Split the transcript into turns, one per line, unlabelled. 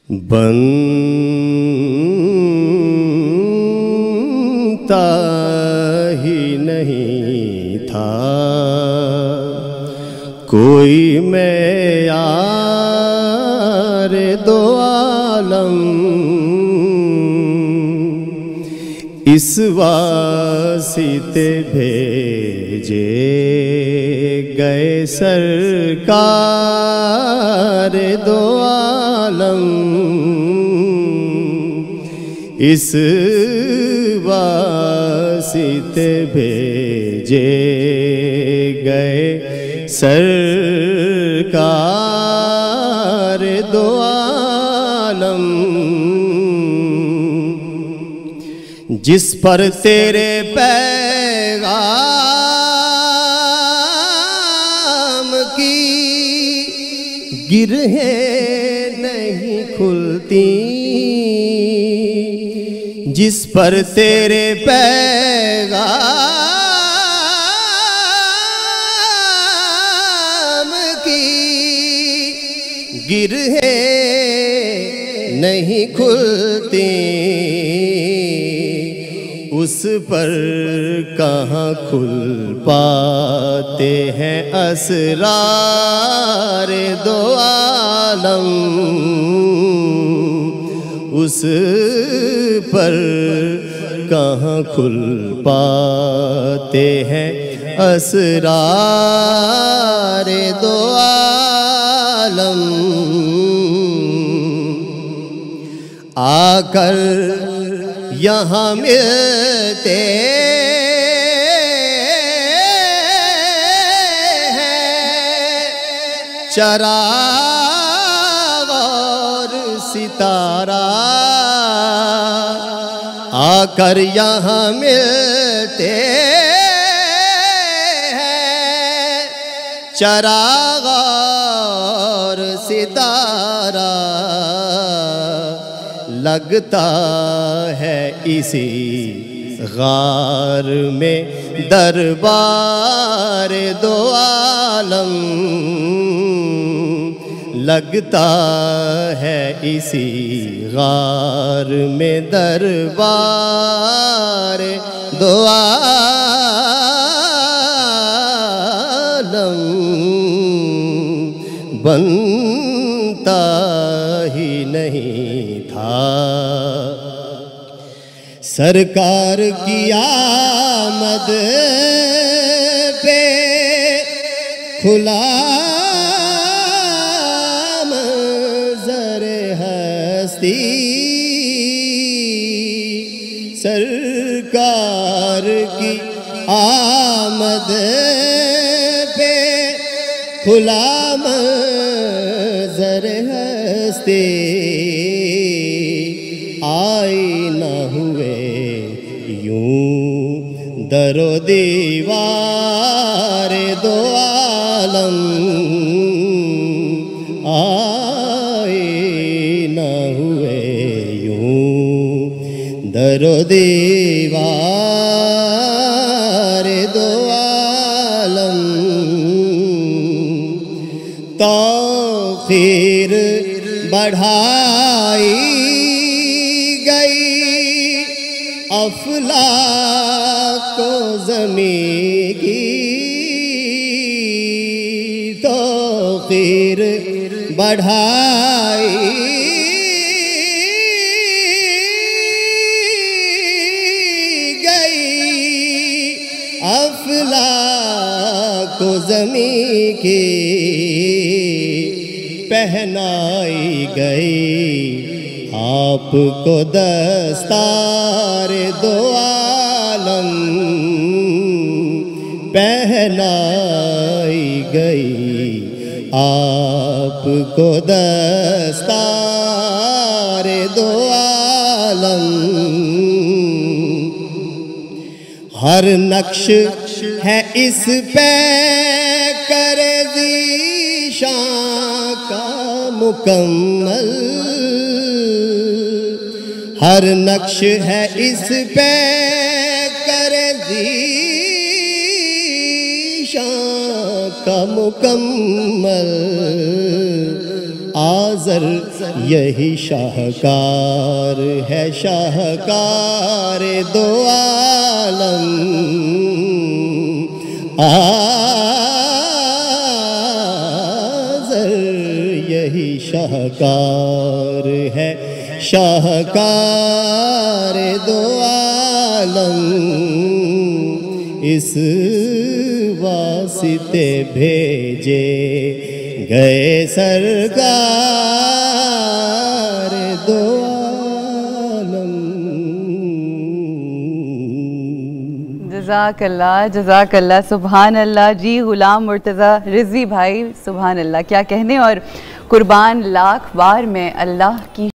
बनता ही नहीं था कोई मेयार दो आलम, इस वास्ते भेजे गए सरकार दो आलम, इस वास्ते भेजे गए सरकार दो आलम, जिस पर तेरे पैगाम की गिरहें नहीं खुलती, जिस पर तेरे पैगाम की गिरहें नहीं खुलती, उस पर कहाँ खुल पाते हैं असरार दो आलम, उस पर कहाँ खुल पाते हैं असरार दो आलम। आकर यहाँ मिलते हैं चराग और सितारा, आकर यहाँ मिलते हैं चराग और सितारा, लगता है इसी गार में दरबार दो आलम, लगता है इसी गार में दरबार दो आलम, बनता ही नहीं था सरकार की आमद पे खुला मंज़र हस्ती, सरकार की आमद पे खुला मंज़र हस्ती, आई न हुए यूं दरो दीवार दो आलम, आई न हुए यूं दरो दीवार दो आलम, तौक़ीर बढ़ाई गई अफ़लाको ज़मीं की, तौक़ीर बढ़ाई गई अफ़लाको ज़मीं की, पहनाई गई आपको दस्तार दो आलम, पहनाई गई आपको दस्तार दो आलम, हर नक्श है इस पे करज़ीशां का मुकम्मल, हर नक्श है इस पे करज़ीशां का मुकम्मल, आज़र यही शाहकार है, शाहकार दो आलम। आज़र यही शाहकार है, शाहकार दो आलम। इस वास्ते भेजे गए सरकार दो आलम।
जज़ाकल्लाह जज़ाकल्लाह, सुभान अल्लाह जी। गुलाम मुर्तज़ा रिज़वी भाई, सुभान अल्लाह, क्या कहने। और कुर्बान लाख बार मैं अल्लाह की